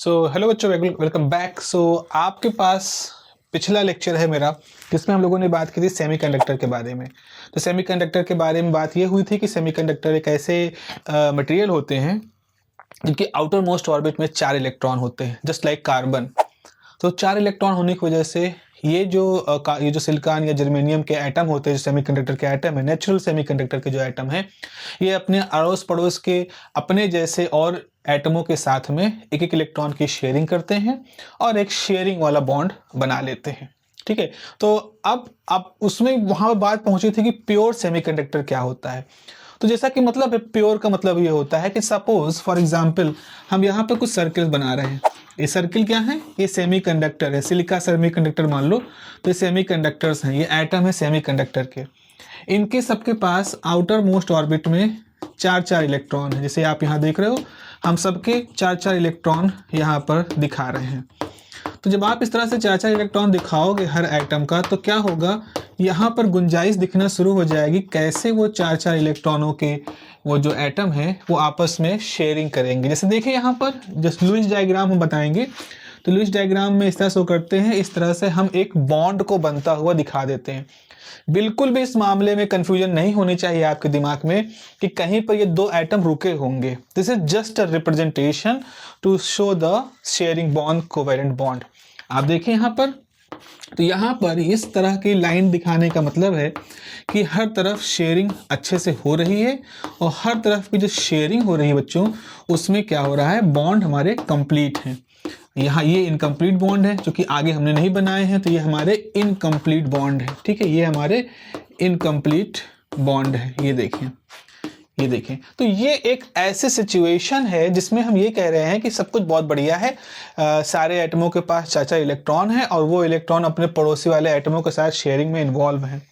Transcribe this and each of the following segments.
Hello बच्चों, welcome back. आपके पास पिछला लेक्चर है मेरा, जिसमें हम लोगों ने बात की थी सेमीकंडक्टर के बारे में। तो सेमीकंडक्टर के बारे में बात ये हुई थी कि सेमीकंडक्टर एक ऐसे मटेरियल होते हैं जिनके आउटर मोस्ट ऑर्बिट में 4 इलेक्ट्रॉन होते हैं, जस्ट लाइक कार्बन। तो 4 इलेक्ट्रॉन होने की वजह से ये जो सिलिकॉन या जर्मेनियम के एटम होते हैं, जो सेमीकंडक्टर के एटम है, नेचुरल सेमीकंडक्टर के जो एटम है, ये अपने अड़ोस पड़ोस के अपने जैसे और एटमों के साथ में एक एक इलेक्ट्रॉन की शेयरिंग करते हैं और एक शेयरिंग वाला बॉन्ड बना लेते हैं। ठीक है, तो अब उसमें वहां पर बात पहुंची थी कि प्योर सेमीकंडक्टर क्या होता है। तो जैसा कि मतलब है, प्योर का मतलब ये होता है कि सपोज फॉर एग्जांपल हम यहाँ पे कुछ सर्कल्स बना रहे हैं। ये सर्किल क्या है? ये सेमीकंडक्टर है, सिलिका सेमीकंडक्टर मान लो। तो ये सेमीकंडक्टर्स हैं, ये एटम है सेमीकंडक्टर के। इनके सबके पास आउटर मोस्ट ऑर्बिट में 4 इलेक्ट्रॉन है। जैसे आप यहाँ देख रहे हो, हम सबके 4 इलेक्ट्रॉन यहाँ पर दिखा रहे हैं। तो जब आप इस तरह से 4 इलेक्ट्रॉन दिखाओगे हर एटम का, तो क्या होगा, यहाँ पर गुंजाइश दिखना शुरू हो जाएगी कैसे वो 4 इलेक्ट्रॉनों के वो जो एटम है वो आपस में शेयरिंग करेंगे। जैसे देखिए यहाँ पर जस्ट लुईस डायग्राम हम बताएंगे। तो लुईस डायग्राम में इस तरह शो करते हैं, इस तरह से हम एक बॉन्ड को बनता हुआ दिखा देते हैं। बिल्कुल भी इस मामले में कंफ्यूजन नहीं होनी चाहिए आपके दिमाग में कि कहीं पर ये 2 एटम रुके होंगे। This is just a representation to show the sharing bond, covalent bond. आप देखिए यहाँ पर, तो यहाँ पर इस तरह की लाइन दिखाने का मतलब है कि हर तरफ शेयरिंग अच्छे से हो रही है और हर तरफ की जो शेयरिंग हो रही है बच्चों, उसमें क्या हो रहा है, बॉन्ड हमारे कंप्लीट हैं। यहाँ ये इनकम्प्लीट बॉन्ड है जो कि आगे हमने नहीं बनाए हैं, तो ये हमारे इनकम्प्लीट बॉन्ड है। ठीक है, ये हमारे इनकम्प्लीट बॉन्ड है। ये देखें, तो ये एक ऐसे सिचुएशन है जिसमें हम ये कह रहे हैं कि सब कुछ बहुत बढ़िया है, सारे एटमों के पास 4 इलेक्ट्रॉन है और वो इलेक्ट्रॉन अपने पड़ोसी वाले एटमों के साथ शेयरिंग में इन्वॉल्व हैं।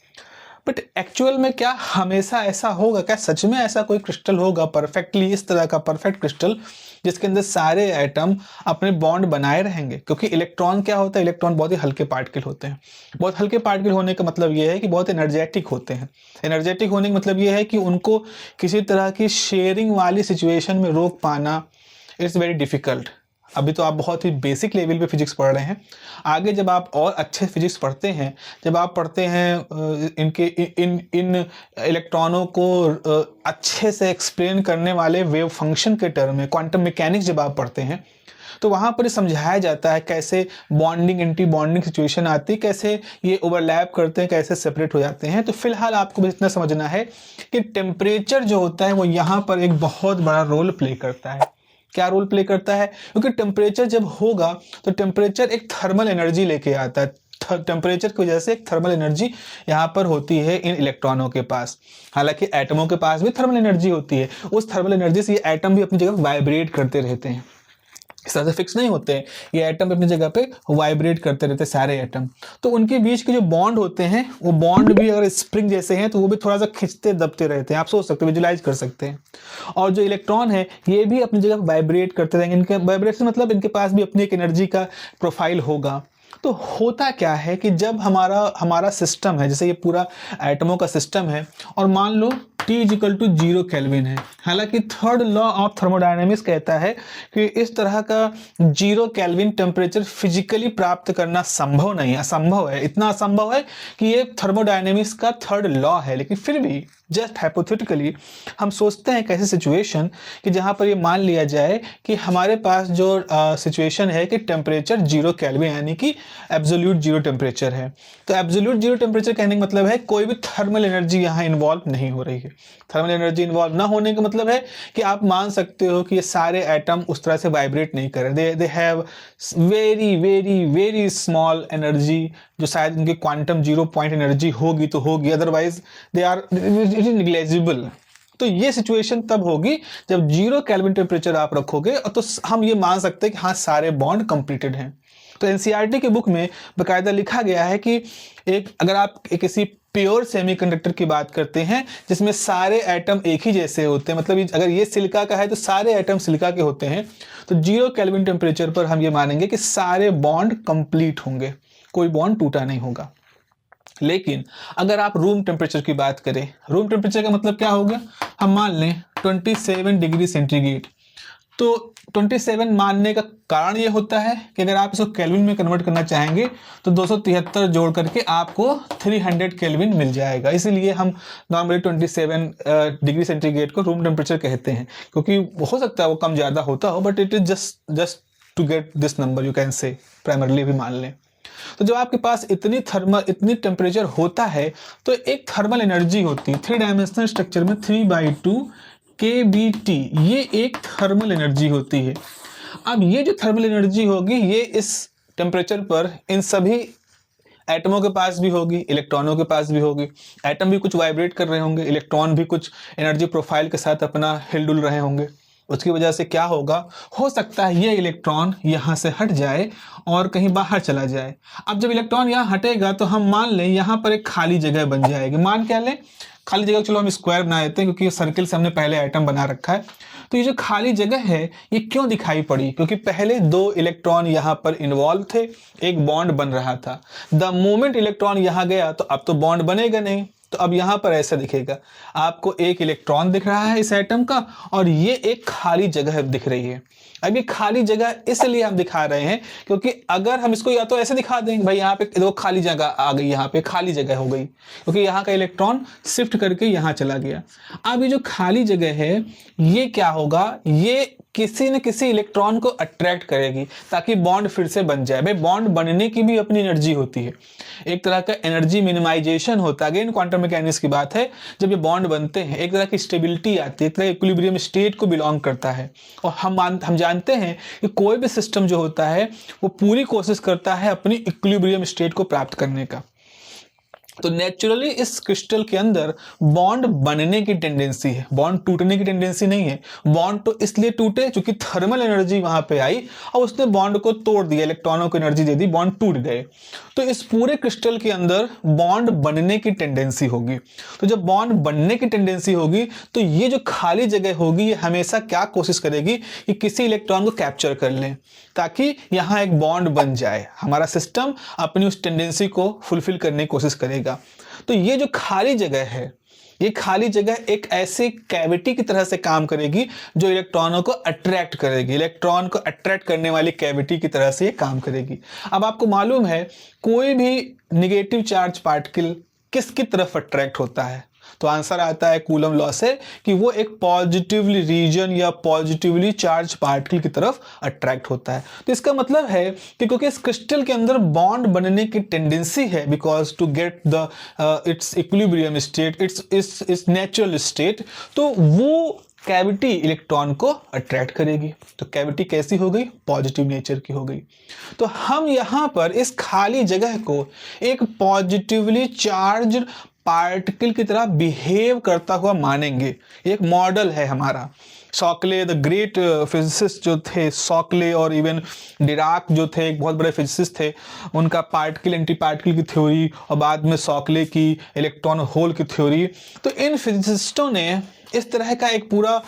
बट एक्चुअल में क्या हमेशा ऐसा होगा? क्या सच में ऐसा कोई क्रिस्टल होगा परफेक्टली, इस तरह का परफेक्ट क्रिस्टल जिसके अंदर सारे एटम अपने बॉन्ड बनाए रहेंगे? क्योंकि इलेक्ट्रॉन क्या होता है, इलेक्ट्रॉन बहुत ही हल्के पार्टिकल होते हैं। बहुत हल्के पार्टिकल होने का मतलब ये है कि बहुत एनर्जेटिक होते हैं। एनर्जेटिक होने का मतलब ये है कि उनको किसी तरह की शेयरिंग वाली सिचुएशन में रोक पाना इट्स वेरी डिफिकल्ट। अभी तो आप बहुत ही बेसिक लेवल पे फिजिक्स पढ़ रहे हैं। आगे जब आप और अच्छे फिजिक्स पढ़ते हैं, जब आप पढ़ते हैं इनके इन इलेक्ट्रॉनों को अच्छे से एक्सप्लेन करने वाले वेव फंक्शन के टर्म में, क्वांटम मैकेनिक्स जब आप पढ़ते हैं, तो वहाँ पर समझाया जाता है कैसे बॉन्डिंग एंटी बॉन्डिंग सिचुएशन आती है, कैसे ये ओवरलैप करते हैं, कैसे सेपरेट हो जाते हैं। तो फिलहाल आपको बस इतना समझना है कि टेम्परेचर जो होता है वो यहाँ पर एक बहुत बड़ा रोल प्ले करता है। क्या रोल प्ले करता है? क्योंकि टेम्परेचर जब होगा तो टेम्परेचर एक थर्मल एनर्जी लेके आता है। टेम्परेचर की वजह से एक थर्मल एनर्जी यहाँ पर होती है इन इलेक्ट्रॉनों के पास। हालांकि एटमों के पास भी थर्मल एनर्जी होती है, उस थर्मल एनर्जी से ये एटम भी अपनी जगह वाइब्रेट करते रहते हैं, इस तरह से फिक्स नहीं होते हैं। ये एटम अपनी जगह पे वाइब्रेट करते रहते हैं सारे एटम। तो उनके बीच के जो बॉन्ड होते हैं, वो बॉन्ड भी अगर स्प्रिंग जैसे हैं तो वो भी थोड़ा सा खिंचते दबते रहते हैं। आप सोच सकते हो, विजुलाइज कर सकते हैं। और जो इलेक्ट्रॉन है ये भी अपनी जगह वाइब्रेट करते रहेंगे। इनके वाइब्रेशन मतलब इनके पास भी अपनी एक एनर्जी का प्रोफाइल होगा। तो होता क्या है कि जब हमारा सिस्टम है, जैसे ये पूरा एटमों का सिस्टम है, और मान लो T = 0 केल्विन है। हालांकि थर्ड लॉ ऑफ थर्मोडायनेमिक्स कहता है कि इस तरह का 0 केल्विन टेम्परेचर फिजिकली प्राप्त करना संभव नहीं है, असंभव है। इतना असंभव है कि ये थर्मोडायनेमिक्स का थर्ड लॉ है। लेकिन फिर भी जस्ट हाइपोथेटिकली हम सोचते हैं कैसे सिचुएशन कि जहाँ पर ये मान लिया जाए कि हमारे पास जो सिचुएशन है कि टेम्परेचर 0 केल्विन यानी कि एब्सोल्यूट 0 टेम्परेचर है। तो एब्सोल्यूट 0 टेम्परेचर कहने का मतलब है कोई भी थर्मल एनर्जी यहाँ इन्वॉल्व नहीं हो रही है। थर्मल एनर्जी इन्वॉल्व ना होने का मतलब है कि आप मान सकते हो कि ये सारे एटम उस तरह से वाइब्रेट नहीं कर रहे। They have very very very small energy, जो शायद उनकी क्वांटम 0 पॉइंट एनर्जी होगी तो होगी, अदरवाइज दे आर निग्लेजिबल। तो ये सिचुएशन तब होगी जब 0 केल्विन टेम्परेचर आप रखोगे, और तो हम ये मान सकते हैं कि हाँ सारे बॉन्ड कंप्लीटेड हैं। तो एनसीईआरटी के बुक में बाकायदा लिखा गया है कि अगर आप किसी प्योर सेमीकंडक्टर की बात करते हैं जिसमें सारे एटम एक ही जैसे होते हैं, मतलब अगर ये सिलिका का है तो सारे एटम सिलिका के होते हैं, तो 0 केल्विन टेम्परेचर पर हम ये मानेंगे कि सारे बॉन्ड कंप्लीट होंगे, कोई बॉन्ड टूटा नहीं होगा। लेकिन अगर आप रूम टेम्परेचर की बात करें, रूम टेम्परेचर का मतलब क्या हो गया, हम मान लें 27 डिग्री सेंटीग्रेड। तो 27 मानने का कारण ये होता है कि अगर आप इसको केल्विन में कन्वर्ट करना चाहेंगे तो 273 जोड़ करके आपको 300 केल्विन मिल जाएगा। इसीलिए हम नॉर्मली 27 डिग्री सेंटीग्रेड को रूम टेम्परेचर कहते हैं, क्योंकि हो सकता है वो कम ज़्यादा होता हो, but it is just to get this number you can say primarily भी मान लें। तो जब आपके पास इतनी टेम्परेचर होता है तो एक थर्मल एनर्जी होती है 3 डायमेंशनल स्ट्रक्चर में 3/2 kBT, ये एक थर्मल एनर्जी होती है। अब ये जो थर्मल एनर्जी होगी ये इस टेम्परेचर पर इन सभी एटमों के पास भी होगी, इलेक्ट्रॉनों के पास भी होगी। एटम भी कुछ वाइब्रेट कर रहे होंगे, इलेक्ट्रॉन भी कुछ एनर्जी प्रोफाइल के साथ अपना हिलडुल रहे होंगे। उसकी वजह से क्या होगा, हो सकता है ये इलेक्ट्रॉन यहाँ से हट जाए और कहीं बाहर चला जाए। अब जब इलेक्ट्रॉन यहाँ हटेगा तो हम मान लें यहाँ पर एक खाली जगह बन जाएगी। मान क्या लें, खाली जगह, चलो हम स्क्वायर बना देते हैं क्योंकि सर्किल से हमने पहले एटम बना रखा है। तो ये जो खाली जगह है ये क्यों दिखाई पड़ी, क्योंकि पहले 2 इलेक्ट्रॉन यहाँ पर इन्वॉल्व थे, एक बॉन्ड बन रहा था। द मोमेंट इलेक्ट्रॉन यहाँ गया तो अब तो बॉन्ड बनेगा नहीं, तो अब यहाँ पर ऐसा दिखेगा, आपको एक इलेक्ट्रॉन दिख रहा है इस एटम का और ये एक खाली जगह दिख रही है। अब ये खाली जगह इसलिए हम दिखा रहे हैं क्योंकि अगर हम इसको या तो ऐसे दिखा देंगे, भाई यहाँ पे देखो खाली जगह आ गई, यहाँ पे खाली जगह हो गई क्योंकि यहाँ का इलेक्ट्रॉन शिफ्ट करके यहाँ चला गया। अब ये जो खाली जगह है ये क्या होगा, ये किसी न किसी इलेक्ट्रॉन को अट्रैक्ट करेगी ताकि बॉन्ड फिर से बन जाए। भाई बॉन्ड बनने की भी अपनी एनर्जी होती है, एक तरह का एनर्जी मिनिमाइजेशन होता है। अगेन क्वांटम मैकेनिक्स की बात है, जब ये बॉन्ड बनते हैं एक तरह की स्टेबिलिटी आती है, एक तरह इक्विलिब्रियम स्टेट को बिलोंग करता है। और हम जानते हैं कि कोई भी सिस्टम जो होता है वो पूरी कोशिश करता है अपनी इक्विलिब्रियम स्टेट को प्राप्त करने का। तो नेचुरली इस क्रिस्टल के अंदर बॉन्ड बनने की टेंडेंसी है, बॉन्ड टूटने की टेंडेंसी नहीं है। बॉन्ड तो इसलिए टूटे क्योंकि थर्मल एनर्जी वहां पे आई और उसने बॉन्ड को तोड़ दिया, इलेक्ट्रॉनों को एनर्जी दे दी, बॉन्ड टूट गए। तो इस पूरे क्रिस्टल के अंदर बॉन्ड बनने की टेंडेंसी होगी। तो जब बॉन्ड बनने की टेंडेंसी होगी तो ये जो खाली जगह होगी ये हमेशा क्या कोशिश करेगी कि किसी इलेक्ट्रॉन को कैप्चर कर लें ताकि यहाँ एक बॉन्ड बन जाए। हमारा सिस्टम अपनी उस टेंडेंसी को फुलफिल करने की कोशिश करेगा। तो ये जो खाली जगह है, ये खाली जगह एक ऐसी कैविटी की तरह से काम करेगी जो इलेक्ट्रॉनों को अट्रैक्ट करेगी, इलेक्ट्रॉन को अट्रैक्ट करने वाली कैविटी की तरह से ये काम करेगी। अब आपको मालूम है कोई भी निगेटिव चार्ज पार्टिकल किसकी तरफ अट्रैक्ट होता है, तो आंसर आता है कूलम लॉ से कि वो एक पॉजिटिवली रीजन या पॉजिटिवली चार्ज पार्टिकल की तरफ अट्रैक्ट होता है। तो इसका मतलब है कि क्योंकि इस क्रिस्टल के अंदर बॉन्ड बनने की टेंडेंसी है, because to get the its equilibrium state, its natural state, तो वो कैविटी इलेक्ट्रॉन को अट्रैक्ट करेगी। तो कैविटी कैसी हो गई, पॉजिटिव नेचर की हो गई। तो हम यहाँ पर इस खाली जगह को एक पॉजिटिवली चार्ज पार्टिकल की तरह बिहेव करता हुआ मानेंगे। एक मॉडल है हमारा। शॉकले द ग्रेट फिजिसिस्ट जो थे, शॉकले और इवन डिराक जो थे, एक बहुत बड़े फिजिसिस्ट थे, उनका पार्टिकल एंटी पार्टिकल की थ्योरी और बाद में शॉकले की इलेक्ट्रॉन होल की थ्योरी। तो इन फिजिसिस्टों ने इस तरह का एक पूरा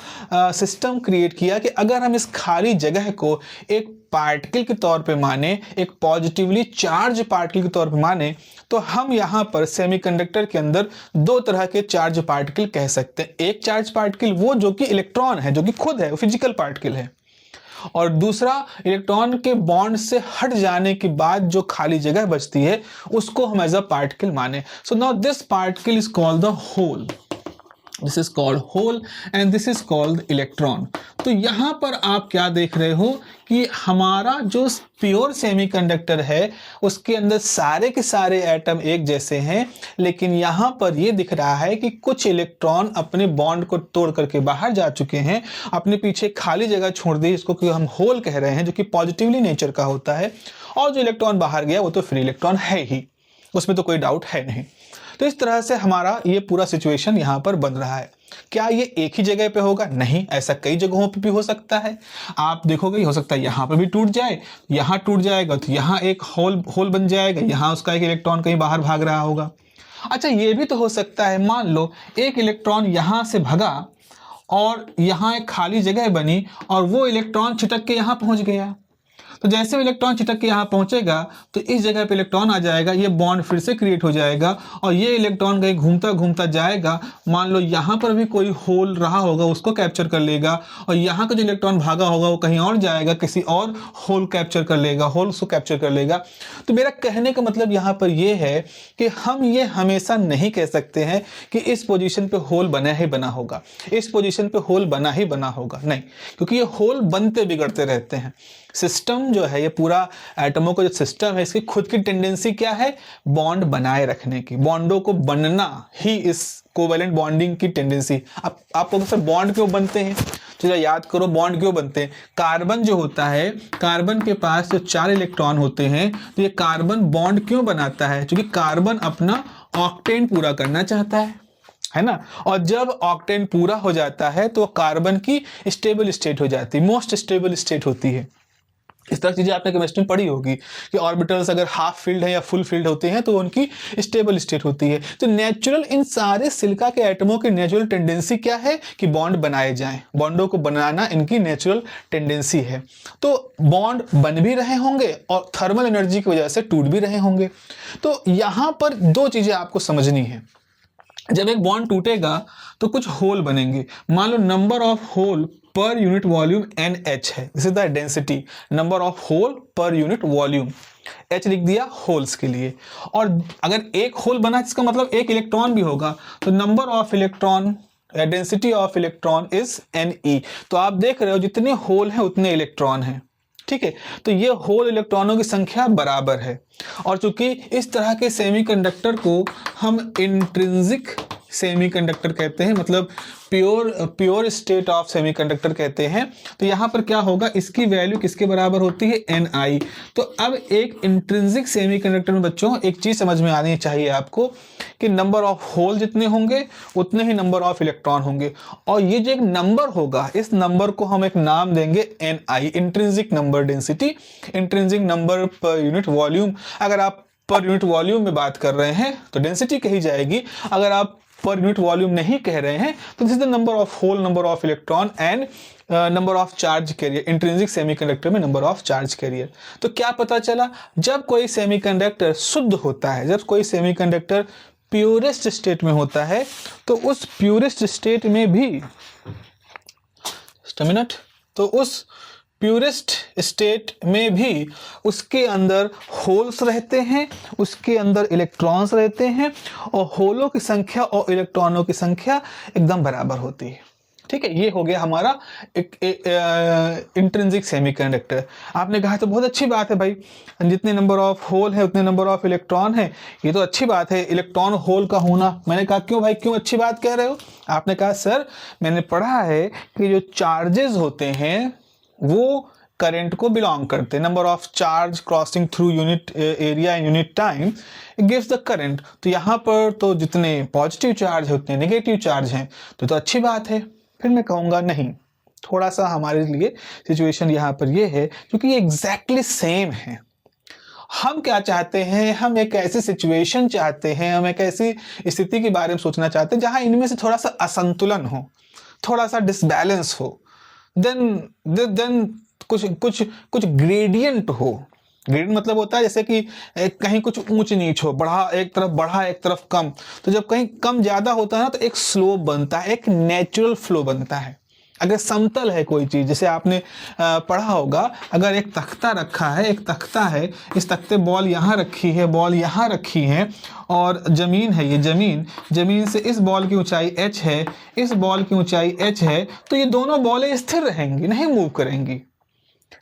सिस्टम क्रिएट किया कि अगर हम इस खाली जगह को एक पार्टिकल के तौर पे माने, एक पॉजिटिवली चार्ज पार्टिकल के तौर पे माने, तो हम यहाँ पर सेमीकंडक्टर के अंदर 2 तरह के चार्ज पार्टिकल कह सकते हैं। एक चार्ज पार्टिकल वो जो कि इलेक्ट्रॉन है, जो कि खुद है, वो फिजिकल पार्टिकल है, और दूसरा इलेक्ट्रॉन के बॉन्ड से हट जाने के बाद जो खाली जगह बचती है उसको हम एज अ पार्टिकल माने। So now this particle is called the hole, this is called hole and this is called electron. तो यहाँ पर आप क्या देख रहे हो कि हमारा जो प्योर सेमीकंडक्टर है उसके अंदर सारे के सारे एटम एक जैसे हैं, लेकिन यहाँ पर ये दिख रहा है कि कुछ इलेक्ट्रॉन अपने बॉन्ड को तोड़ करके बाहर जा चुके हैं, अपने पीछे खाली जगह छोड़ दी, इसको कि हम होल कह रहे हैं, जो कि पॉजिटिवली नेचर का होता है। और जो इलेक्ट्रॉन बाहर गया वो तो फ्री इलेक्ट्रॉन है ही, उसमें तो कोई डाउट है नहीं। तो इस तरह से हमारा ये पूरा सिचुएशन यहाँ पर बन रहा है। क्या ये एक ही जगह पे होगा? नहीं, ऐसा कई जगहों पे भी हो सकता है। आप देखोगे हो सकता है यहाँ पर भी टूट जाए, यहाँ टूट जाएगा तो यहाँ एक होल बन जाएगा, यहाँ उसका एक इलेक्ट्रॉन कहीं बाहर भाग रहा होगा। अच्छा, ये भी तो हो सकता है, मान लो एक इलेक्ट्रॉन यहाँ से भगा और यहाँ एक खाली जगह बनी और वो इलेक्ट्रॉन छिटक के यहाँ पहुँच गया, तो जैसे इलेक्ट्रॉन चिटक के यहाँ पहुंचेगा तो इस जगह पे इलेक्ट्रॉन आ जाएगा, ये बॉन्ड फिर से क्रिएट हो जाएगा और ये इलेक्ट्रॉन कहीं घूमता घूमता जाएगा, मान लो यहाँ पर भी कोई होल रहा होगा उसको कैप्चर कर लेगा और यहाँ का जो इलेक्ट्रॉन भागा होगा वो कहीं और जाएगा, किसी और होल कैप्चर कर लेगा, होल उसको कैप्चर कर लेगा। तो मेरा कहने का मतलब यहाँ पर ये है कि हम ये हमेशा नहीं कह सकते हैं कि इस पोजीशन पे होल बना ही बना होगा, इस पोजीशन पे होल बना ही बना होगा, नहीं, क्योंकि ये होल बनते बिगड़ते रहते हैं। सिस्टम जो है, ये पूरा एटमों का जो सिस्टम है, इसकी खुद की टेंडेंसी क्या है, बॉन्ड बनाए रखने की, बॉन्डों को बनना ही इस कोवेलेंट बॉन्डिंग की टेंडेंसी। अब आप लोग सर बॉन्ड क्यों बनते हैं, चलो याद करो बॉन्ड क्यों बनते हैं। कार्बन जो होता है, कार्बन के पास जो 4 इलेक्ट्रॉन होते हैं, तो ये कार्बन बॉन्ड क्यों बनाता है, क्योंकि कार्बन अपना ऑक्टेन पूरा करना चाहता है ना। और जब ऑक्टेन पूरा हो जाता है तो कार्बन की स्टेबल स्टेट हो जाती है, मोस्ट स्टेबल स्टेट होती है। इस तरह की चीजें आपने केमिस्ट्री में पढ़ी होगी कि ऑर्बिटल्स अगर हाफ फील्ड है या फुल फील्ड होते हैं तो उनकी स्टेबल स्टेट होती है। तो नेचुरल, इन सारे सिलिका के एटमों की नेचुरल टेंडेंसी क्या है कि बॉन्ड बनाए जाएं, बॉन्डों को बनाना इनकी नेचुरल टेंडेंसी है। तो बॉन्ड बन भी रहे होंगे और थर्मल एनर्जी की वजह से टूट भी रहे होंगे। तो यहां पर 2 चीजें आपको समझनी है। जब एक बॉन्ड टूटेगा तो कुछ होल बनेंगे, मान लो number of hole per unit volume NH है, this is the density, number of hole per unit volume, H लिख दिया होल्स के लिए। और अगर एक होल बना जिसका मतलब एक इलेक्ट्रॉन भी होगा, तो नंबर ऑफ इलेक्ट्रॉन या density of electron is Ne। तो आप देख रहे हो जितने होल हैं उतने इलेक्ट्रॉन हैं, ठीक है। तो ये होल इलेक्ट्रॉनों की संख्या बराबर है। और चूंकि इस तरह के सेमीकंडक्टर को हम इंट्रिंसिक सेमीकंडक्टर कहते हैं, मतलब प्योर स्टेट ऑफ सेमीकंडक्टर कहते हैं। तो यहाँ पर क्या होगा, इसकी वैल्यू किसके बराबर होती है, Ni। तो अब एक इंट्रिंसिक सेमीकंडक्टर में बच्चों एक चीज समझ में आनी चाहिए आपको कि नंबर ऑफ होल जितने होंगे उतने ही नंबर ऑफ इलेक्ट्रॉन होंगे। और ये जो एक नंबर होगा, इस नंबर को हम एक नाम देंगे Ni, intrinsic number density, intrinsic number पर यूनिट वॉल्यूम। अगर आप पर यूनिट वॉल्यूम में बात कर रहे हैं तो डेंसिटी कही जाएगी, अगर आप पर यूनिट वॉल्यूम नहीं कह रहे हैं तो this is the number of hole, number of electron and number of charge carrier, intrinsic semiconductor में नंबर ऑफ चार्ज कैरियर। तो क्या पता चला, जब कोई सेमीकंडक्टर शुद्ध होता है, जब कोई सेमीकंडक्टर प्योरेस्ट स्टेट में होता है, तो उस प्योरेस्ट स्टेट में भी तो उस प्योरेस्ट स्टेट में भी उसके अंदर होल्स रहते हैं, उसके अंदर इलेक्ट्रॉन्स रहते हैं और होलों की संख्या और इलेक्ट्रॉनों की संख्या एकदम बराबर होती है, ठीक है। ये हो गया हमारा इंट्रिंसिक सेमीकंडक्टर। आपने कहा तो बहुत अच्छी बात है भाई, जितने नंबर ऑफ होल है उतने नंबर ऑफ इलेक्ट्रॉन है, ये तो अच्छी बात है, इलेक्ट्रॉन होल का होना। मैंने कहा क्यों भाई, क्यों अच्छी बात कह रहे हो। आपने कहा सर मैंने पढ़ा है कि जो चार्जेस होते हैं वो करंट को बिलोंग करते हैं, number of charge crossing through unit area and unit time it gives the current. तो यहाँ पर तो जितने पॉजिटिव चार्ज है उतने नेगेटिव चार्ज हैं, तो अच्छी बात है। फिर मैं कहूँगा नहीं, थोड़ा सा हमारे लिए सिचुएशन यहाँ पर ये है क्योंकि ये एग्जैक्टली सेम है। हम क्या चाहते हैं, हम एक ऐसी सिचुएशन चाहते हैं, हम एक ऐसी स्थिति के बारे में सोचना चाहते हैं जहाँ इनमें से थोड़ा सा असंतुलन हो, थोड़ा सा डिसबैलेंस हो, देन कुछ ग्रेडियंट हो। ग्रेडियंट मतलब होता है जैसे कि कहीं कुछ ऊंच नीच हो, बढ़ा एक तरफ बढ़ा एक तरफ कम। तो जब कहीं कम ज्यादा होता है ना तो एक स्लोप बनता है, एक नेचुरल फ्लो बनता है। अगर समतल है कोई चीज, जैसे आपने पढ़ा होगा, अगर एक तख्ता रखा है, एक तख्ता है, इस तख्ते बॉल यहाँ रखी है, बॉल यहाँ रखी है और जमीन है, ये जमीन से इस बॉल की ऊंचाई h है, इस बॉल की ऊंचाई h है, तो ये दोनों बॉलें स्थिर रहेंगी, नहीं मूव करेंगी।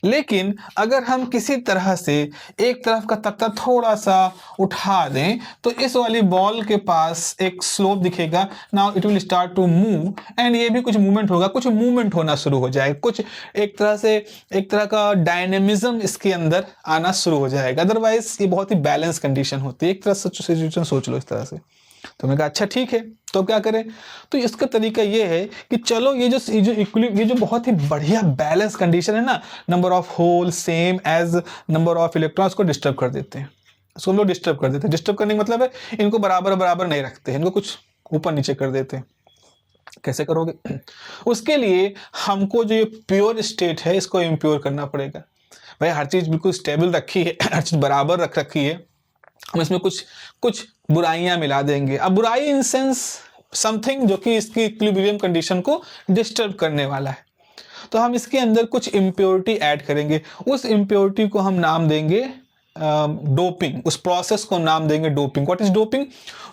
लेकिन अगर हम किसी तरह से एक तरफ का तख्ता थोड़ा सा उठा दें तो इस वाली बॉल के पास एक स्लोप दिखेगा, now it will start to move and ये भी कुछ मूवमेंट होगा, कुछ मूवमेंट होना शुरू हो जाएगा, कुछ एक तरह का डायनेमिज्म इसके अंदर आना शुरू हो जाएगा। अदरवाइज ये बहुत ही बैलेंस कंडीशन होती है। एक तरह से सिचुएशन सोच लो इस तरह से। तो मैंने कहा अच्छा ठीक है, तो क्या करें। तो इसका तरीका ये है कि चलो ये जो बहुत ही बढ़िया बैलेंस कंडीशन है ना, number of hole same as number of electrons को डिस्टर्ब कर देते हैं। इसको हम लोग डिस्टर्ब कर देते हैं। डिस्टर्ब करने का मतलब है इनको बराबर बराबर नहीं रखते हैं, इनको कुछ ऊपर नीचे कर देते हैं। कैसे करोगे? उसके लिए हमको जो ये प्योर स्टेट है इसको इम्प्योर करना पड़ेगा। भाई हर चीज़ बिल्कुल स्टेबल रखी है, हर चीज़ बराबर रख रखी है, हम इसमें कुछ कुछ बुराइयां मिला देंगे। अब बुराई इन सेंस समथिंग जो कि इसकी इक्विलिब्रियम कंडीशन को डिस्टर्ब करने वाला है, तो हम इसके अंदर कुछ इम्प्योरिटी ऐड करेंगे। उस इम्प्योरिटी को हम नाम देंगे डोपिंग, उस प्रोसेस को नाम देंगे doping. What is doping?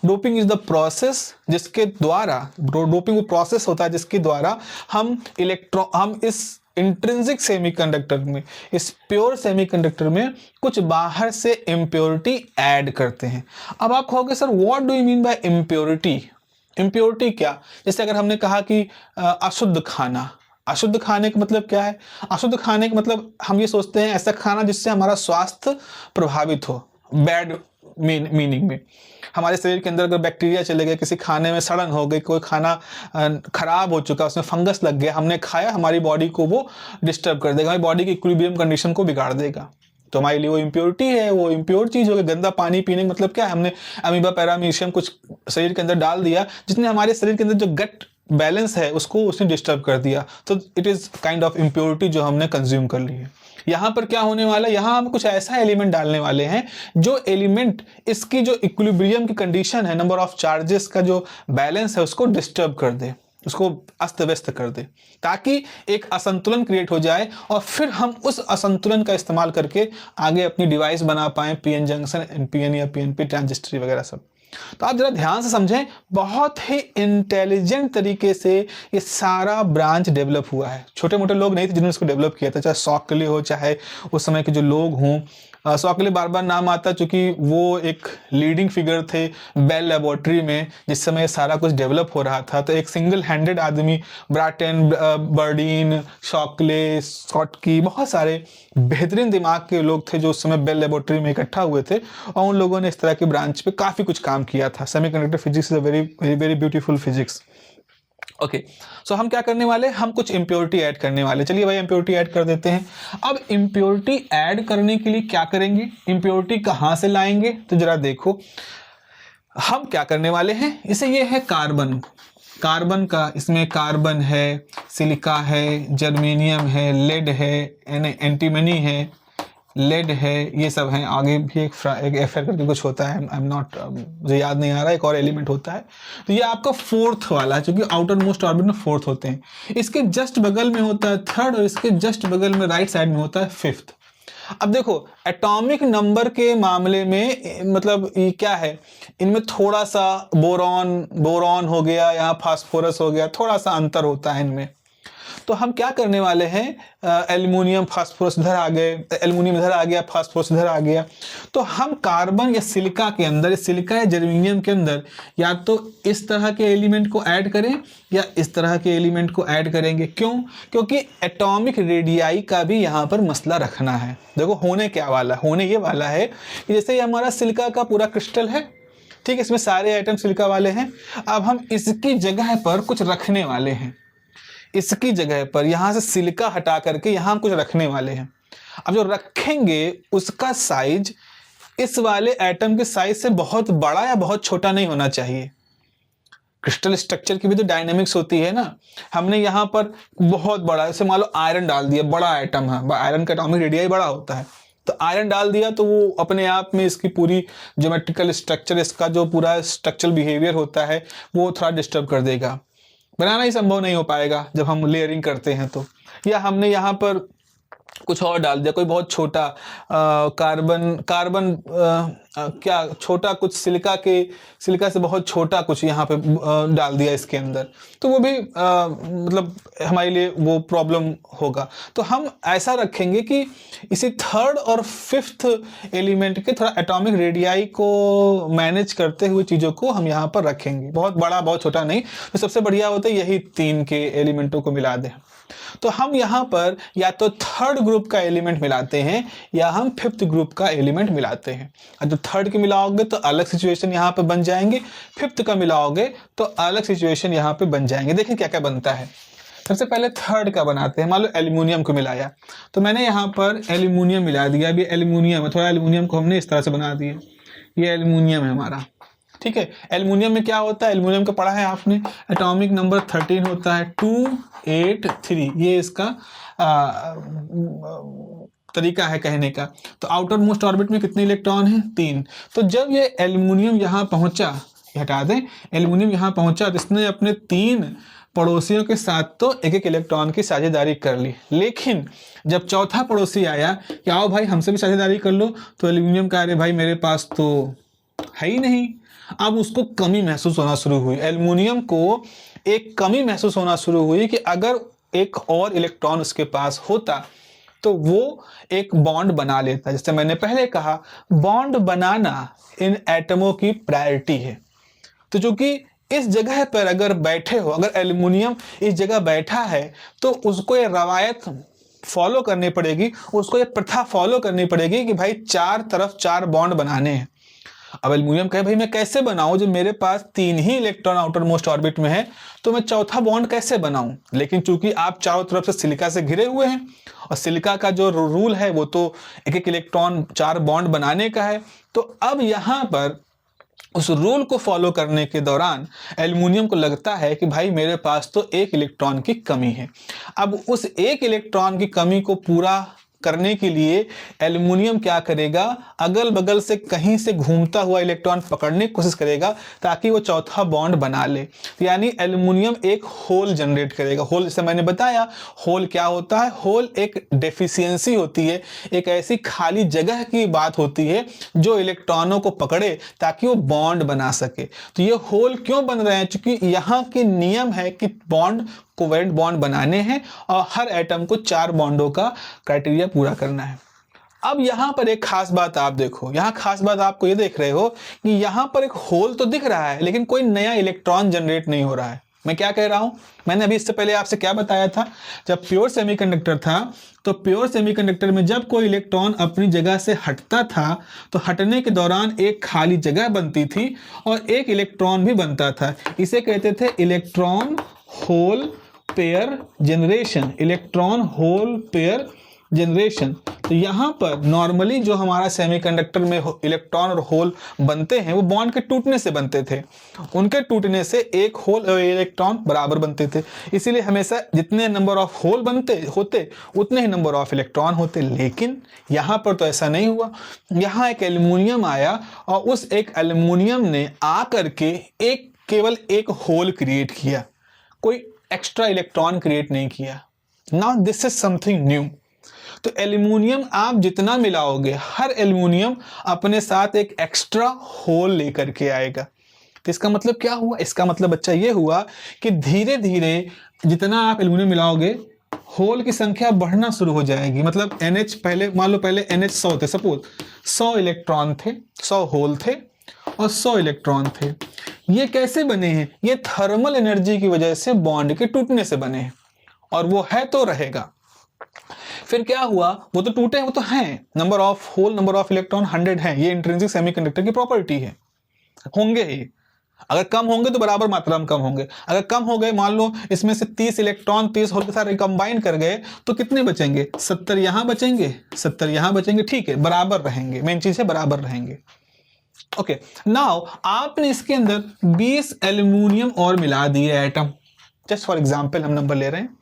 Doping is the process जिसके द्वारा, डोपिंग वो प्रोसेस होता है जिसके द्वारा हम इस इंट्रिंसिक सेमीकंडक्टर में, इस प्योर सेमीकंडक्टर में कुछ बाहर से इम्प्योरिटी ऐड करते हैं। अब आप कहोगे sir what do you mean bye impurity? Impurity क्या? जैसे अगर हमने कहा कि अशुद्ध खाना, अशुद्ध खाने का मतलब क्या है? अशुद्ध खाने का मतलब हम ये सोचते हैं ऐसा खाना जिससे हमारा स्वास्थ्य प्रभावित हो, बैड मीनिंग में। हमारे शरीर के अंदर अगर बैक्टीरिया चले गए, किसी खाने में सड़न हो गई, कोई खाना खराब हो चुका, उसमें फंगस लग गया, हमने खाया, हमारी बॉडी को वो डिस्टर्ब कर देगा, हमारी बॉडी की इक्विलिब्रियम कंडीशन को बिगाड़ देगा, तो हमारे लिए वो इम्प्योरिटी है, वो इम्प्योर चीज़ हो गई। गंदा पानी पीने का मतलब क्या है? हमने अमीबा पैरामीशियम कुछ शरीर के अंदर डाल दिया जिसने हमारे शरीर के अंदर जो गट बैलेंस है उसको उसने डिस्टर्ब कर दिया, तो it is kind of impurity जो हमने कंज्यूम कर ली है। यहाँ पर क्या होने वाला है? यहाँ हम कुछ ऐसा एलिमेंट डालने वाले हैं जो एलिमेंट इसकी जो इक्विलिब्रियम की कंडीशन है, नंबर ऑफ चार्जेस का जो बैलेंस है उसको डिस्टर्ब कर दे, उसको अस्त व्यस्त कर दे, ताकि एक असंतुलन क्रिएट हो जाए और फिर हम उस असंतुलन का इस्तेमाल करके आगे अपनी डिवाइस बना पाएं, पीएन जंक्शन, एनपीएन या पीएनपी ट्रांजिस्टर वगैरह सब। तो आप जरा ध्यान से समझें, बहुत ही इंटेलिजेंट तरीके से ये सारा ब्रांच डेवलप हुआ है। छोटे मोटे लोग नहीं थे जिन्होंने इसको डेवलप किया था, चाहे शॉकली हो, चाहे उस समय के जो लोग हों। शॉकली बार बार नाम आता क्योंकि वो एक लीडिंग फिगर थे बेल लेबोरेटरी में जिस समय सारा कुछ डेवलप हो रहा था। तो एक सिंगल हैंडेड आदमी, ब्राटन, बर्डीन, शॉकले, स्कॉटकी, बहुत सारे बेहतरीन दिमाग के लोग थे जो उस समय बेल लेबोरेटरी में इकट्ठा हुए थे और उन लोगों ने इस तरह की ब्रांच पे काफ़ी कुछ काम किया था। Semiconductor physics is a very very very beautiful physics. Okay, so हम क्या करने वाले? हम कुछ इम्प्योरिटी ऐड करने वाले। चलिए भाई इम्प्योरिटी ऐड कर देते हैं। अब इम्प्योरिटी ऐड करने के लिए क्या करेंगे? इम्प्योरिटी कहाँ से लाएंगे? तो जरा देखो हम क्या करने वाले हैं। इसे ये है कार्बन, कार्बन का, इसमें कार्बन है, सिलिका है, जर्मेनियम है, लेड है, एंटीमनी है, लेड है, ये सब हैं। आगे भी एक एफर करके कुछ होता है, आई एम नॉट, मुझे याद नहीं आ रहा, एक और एलिमेंट होता है। तो ये आपका फोर्थ वाला है, क्योंकि आउटर मोस्ट ऑर्बिट में फोर्थ होते हैं। इसके जस्ट बगल में होता है थर्ड और इसके जस्ट बगल में राइट साइड में होता है फिफ्थ। अब देखो एटॉमिक नंबर के मामले में मतलब ये क्या है, इनमें थोड़ा सा बोरॉन हो गया, यहाँ फास्फोरस हो गया, थोड़ा सा अंतर होता है इनमें। तो हम क्या करने वाले हैं, एल्युमिनियम फास्फोरस इधर आ गए, एल्युमिनियम इधर आ गया, फास्फोरस इधर आ गया, तो हम कार्बन या सिलिका के अंदर, सिलिका या जर्मेनियम के अंदर या तो इस तरह के एलिमेंट को ऐड करें या इस तरह के एलिमेंट को ऐड करेंगे। क्यों? क्योंकि एटॉमिक रेडियाई का भी यहाँ पर मसला रखना है। देखो होने क्या वाला, होने ये वाला है कि जैसे ये हमारा सिलिका का पूरा क्रिस्टल है, ठीक, इसमें सारे आइटम सिलिका वाले हैं। अब हम इसकी जगह पर कुछ रखने वाले हैं, इसकी जगह पर यहाँ से सिलिका हटा करके यहाँ हम कुछ रखने वाले हैं। अब जो रखेंगे उसका साइज इस वाले एटम के साइज से बहुत बड़ा या बहुत छोटा नहीं होना चाहिए। क्रिस्टल स्ट्रक्चर की भी तो डायनेमिक्स होती है ना। हमने यहाँ पर बहुत बड़ा, जैसे मान लो आयरन डाल दिया, बड़ा आइटम है, आयरन का एटॉमिक रेडियाई बड़ा होता है, तो आयरन डाल दिया तो वो अपने आप में इसकी पूरी ज्योमेट्रिकल स्ट्रक्चर, इसका जो पूरा स्ट्रक्चरल बिहेवियर होता है वो थोड़ा डिस्टर्ब कर देगा, बनाना ही संभव नहीं हो पाएगा जब हम लेयरिंग करते हैं तो। या हमने यहाँ पर कुछ और डाल दिया, कोई बहुत छोटा कार्बन क्या छोटा कुछ सिलिका से बहुत छोटा कुछ यहाँ पे डाल दिया इसके अंदर, तो वो भी मतलब हमारे लिए वो प्रॉब्लम होगा। तो हम ऐसा रखेंगे कि इसी थर्ड और फिफ्थ एलिमेंट के थोड़ा एटॉमिक रेडियाई को मैनेज करते हुए चीज़ों को हम यहाँ पर रखेंगे, बहुत बड़ा बहुत छोटा नहीं। तो सबसे बढ़िया होता है यही तीन के एलिमेंटों को मिला दें। तो हम यहाँ पर या तो थर्ड ग्रुप का एलिमेंट मिलाते हैं या हम फिफ्थ ग्रुप का एलिमेंट मिलाते हैं। तो थर्ड के मिलाओगे तो अलग सिचुएशन यहाँ पे बन जाएंगे, फिफ्थ का मिलाओगे तो अलग सिचुएशन यहाँ पे बन जाएंगे। देखिए क्या क्या बनता है। सबसे पहले थर्ड का बनाते हैं। मान लो एल्युमिनियम को मिलाया, तो मैंने यहाँ पर एल्युमिनियम मिला दिया। अभी एल्युमिनियम है, थोड़ा एल्युमिनियम को हमने इस तरह से बना दिया, ये एल्युमिनियम है हमारा, ठीक है। एल्युमिनियम में क्या होता है, एल्युमिनियम का पढ़ा है आपने, एटॉमिक नंबर 13 होता है 283, ये इसका तरीका है कहने का। तो आउटर मोस्ट ऑर्बिट में कितने इलेक्ट्रॉन हैं? 3। तो जब ये एल्युमिनियम यहाँ पहुंचा, हटा दें, एल्युमिनियम यहाँ पहुंचा तो इसने अपने 3 पड़ोसियों के साथ तो एक एक इलेक्ट्रॉन की साझेदारी कर ली। लेकिन जब चौथा पड़ोसी आया कि आओ भाई हमसे भी साझेदारी कर लो, तो एल्युमिनियम कह रहे भाई मेरे पास तो है ही नहीं। अब उसको कमी महसूस होना शुरू हुई, एल्युमिनियम को एक कमी महसूस होना शुरू हुई कि अगर एक और इलेक्ट्रॉन उसके पास होता तो वो एक बॉन्ड बना लेता। जैसे मैंने पहले कहा, बॉन्ड बनाना इन एटमों की प्रायोरिटी है। तो चूंकि इस जगह पर अगर बैठे हो, अगर एल्युमिनियम इस जगह बैठा है, तो उसको ये रवायत फॉलो करनी पड़ेगी, उसको ये प्रथा फॉलो करनी पड़ेगी कि भाई 4 तरफ 4 बॉन्ड बनाने हैं। अब एल्युमिनियम कहे भाई मैं कैसे बनाऊं, जब मेरे पास 3 ही इलेक्ट्रॉन आउटर मोस्ट ऑर्बिट में है, तो मैं चौथा बॉन्ड कैसे बनाऊं। लेकिन चूंकि आप चारों तरफ से सिलिका से घिरे हुए हैं, और सिलिका का जो रूल है वो तो एक एक इलेक्ट्रॉन 4 बॉन्ड बनाने का है, तो अब यहां पर उस रूल को फॉलो करने के दौरान एल्युमिनियम को लगता है कि भाई मेरे पास तो एक इलेक्ट्रॉन की कमी है। अब उस एक इलेक्ट्रॉन की कमी को पूरा करने के लिए एल्युमिनियम क्या करेगा, अगल बगल से कहीं से घूमता हुआ इलेक्ट्रॉन पकड़ने की कोशिश करेगा ताकि वो चौथा बॉन्ड बना ले। तो यानी एल्युमिनियम एक होल जनरेट करेगा। होल, जैसे मैंने बताया, होल क्या होता है, होल एक डेफिशिएंसी होती है, एक ऐसी खाली जगह की बात होती है जो इलेक्ट्रॉनों को पकड़े ताकि वो बॉन्ड बना सके। तो ये होल क्यों बन रहे हैं, क्योंकि यहाँ के नियम है कि बॉन्ड कोवेलेंट बॉन्ड बनाने हैं और हर एटम को 4 बॉन्डों का क्राइटेरिया पूरा करना है। अब यहां पर एक खास बात आप देखो, यहां खास बात आपको ये देख रहे हो कि यहां पर एक होल तो दिख रहा है लेकिन कोई नया इलेक्ट्रॉन जनरेट नहीं हो रहा है। मैं क्या कह रहा हूं, मैंने अभी इससे पहले आपसे क्या बताया था, जब प्योर सेमीकंडक्टर था तो प्योर सेमीकंडक्टर में जब कोई इलेक्ट्रॉन अपनी जगह से हटता था तो हटने के दौरान एक खाली जगह बनती थी और एक इलेक्ट्रॉन भी बनता था। इसे कहते थे electron hole pair generation, electron hole pair generation. तो यहाँ पर नॉर्मली जो हमारा सेमीकंडक्टर में इलेक्ट्रॉन और होल बनते हैं वो बॉन्ड के टूटने से बनते थे, उनके टूटने से एक होल और इलेक्ट्रॉन बराबर बनते थे। इसीलिए हमेशा जितने नंबर ऑफ होल बनते होते उतने ही नंबर ऑफ इलेक्ट्रॉन होते। लेकिन यहाँ पर तो ऐसा नहीं हुआ, यहाँ एक एल्युमिनियम आया और उस एक एल्युमिनियम ने आकर के केवल एक होल क्रिएट किया, कोई एक्स्ट्रा इलेक्ट्रॉन क्रिएट नहीं किया। Now this is something new. तो एल्युमिनियम आप जितना मिलाओगे, हर एल्युमिनियम अपने साथ एक एक्स्ट्रा होल लेकर के आएगा। तो इसका मतलब क्या हुआ, इसका मतलब बच्चा ये हुआ कि धीरे धीरे जितना आप एल्युमिनियम मिलाओगे होल की संख्या बढ़ना शुरू हो जाएगी। मतलब NH, पहले मान लो पहले NH 100 थे, सपोज 100 इलेक्ट्रॉन थे, 100 होल थे और 100 इलेक्ट्रॉन थे। ये कैसे बने हैं, ये थर्मल एनर्जी की वजह से बॉन्ड के टूटने से बने हैं, और वो है तो रहेगा। फिर क्या हुआ, वो तो टूटे, वो तो हैं, number of hole number of electron 100 है, ये इंट्रिंसिक सेमीकंडक्टर की प्रॉपर्टी है, होंगे ही। अगर कम होंगे तो बराबर मात्रा में कम होंगे, अगर कम हो गए, मान लो इसमें से 30 इलेक्ट्रॉन 30 होल के साथ कंबाइन कर गए तो कितने बचेंगे, 70 यहां बचेंगे, 70 यहां बचेंगे, ठीक है, बराबर रहेंगे। मेन चीज है बराबर रहेंगे। ओके, नाउ आपने इसके अंदर 20 एल्युमिनियम और मिला दिए एटम, जस्ट फॉर एग्जांपल हम नंबर ले रहे हैं,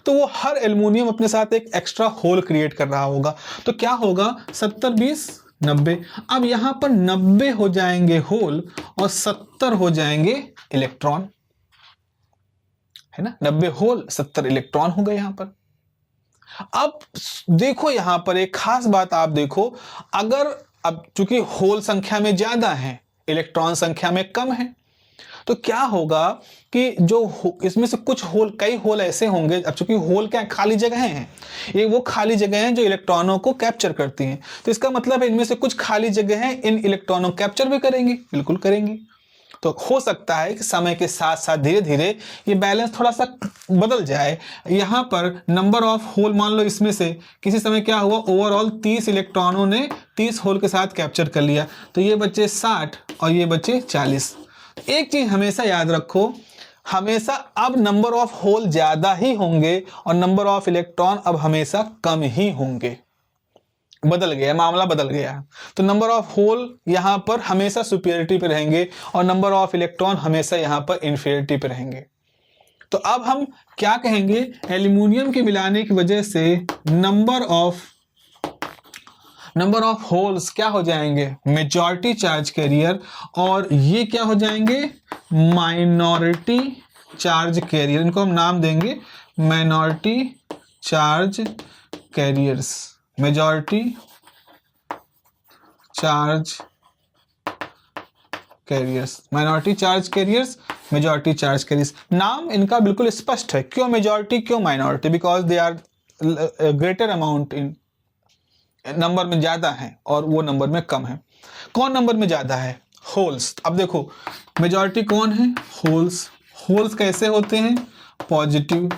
तो वो हर एल्युमिनियम अपने साथ एक एक्स्ट्रा होल क्रिएट कर रहा होगा। तो क्या होगा, 70 20 90। अब यहां पर 90 हो जाएंगे होल और 70 हो जाएंगे इलेक्ट्रॉन, है ना, 90 होल 70 इलेक्ट्रॉन हो गए यहां पर। अब देखो यहां पर एक खास बात आप देखो, अगर अब चूंकि होल संख्या में ज्यादा है, इलेक्ट्रॉन संख्या में कम है, तो क्या होगा कि जो इसमें से कुछ होल, कई होल ऐसे होंगे, अब चूंकि होल क्या खाली जगहें हैं, ये वो खाली जगह हैं जो इलेक्ट्रॉनों को कैप्चर करती हैं। तो इसका मतलब है इनमें से कुछ खाली जगह हैं, इन इलेक्ट्रॉनों को कैप्चर भी करेंगी, बिल्कुल करेंगी। तो हो सकता है कि समय के साथ साथ धीरे धीरे ये बैलेंस थोड़ा सा बदल जाए। यहाँ पर नंबर ऑफ होल, मान लो इसमें से किसी समय क्या हुआ, ओवरऑल 30 इलेक्ट्रॉनों ने 30 होल के साथ कैप्चर कर लिया, तो ये बचे 60 और ये बचे 40। एक चीज हमेशा याद रखो, हमेशा अब नंबर ऑफ होल ज्यादा ही होंगे और नंबर ऑफ इलेक्ट्रॉन अब हमेशा कम ही होंगे। बदल गया, मामला बदल गया। तो नंबर ऑफ होल यहां पर हमेशा सुपीरियरिटी पे रहेंगे और नंबर ऑफ इलेक्ट्रॉन हमेशा यहां पर इंफीरियरिटी पे रहेंगे। तो अब हम क्या कहेंगे, एल्युमिनियम के मिलाने की वजह से number of number of holes क्या हो जाएंगे, मेजॉरिटी चार्ज कैरियर, और ये क्या हो जाएंगे, माइनॉरिटी चार्ज कैरियर। इनको हम नाम देंगे minority charge carriers, majority charge carriers, minority charge carriers, majority charge carriers. नाम इनका बिल्कुल स्पष्ट है, क्यों मेजॉरिटी क्यों minority, because they are greater amount in, number में ज्यादा है और वो नंबर में कम है। कौन नंबर में ज्यादा है, होल्स। अब देखो मेजॉरिटी कौन है, होल्स। होल्स कैसे होते हैं, पॉजिटिव,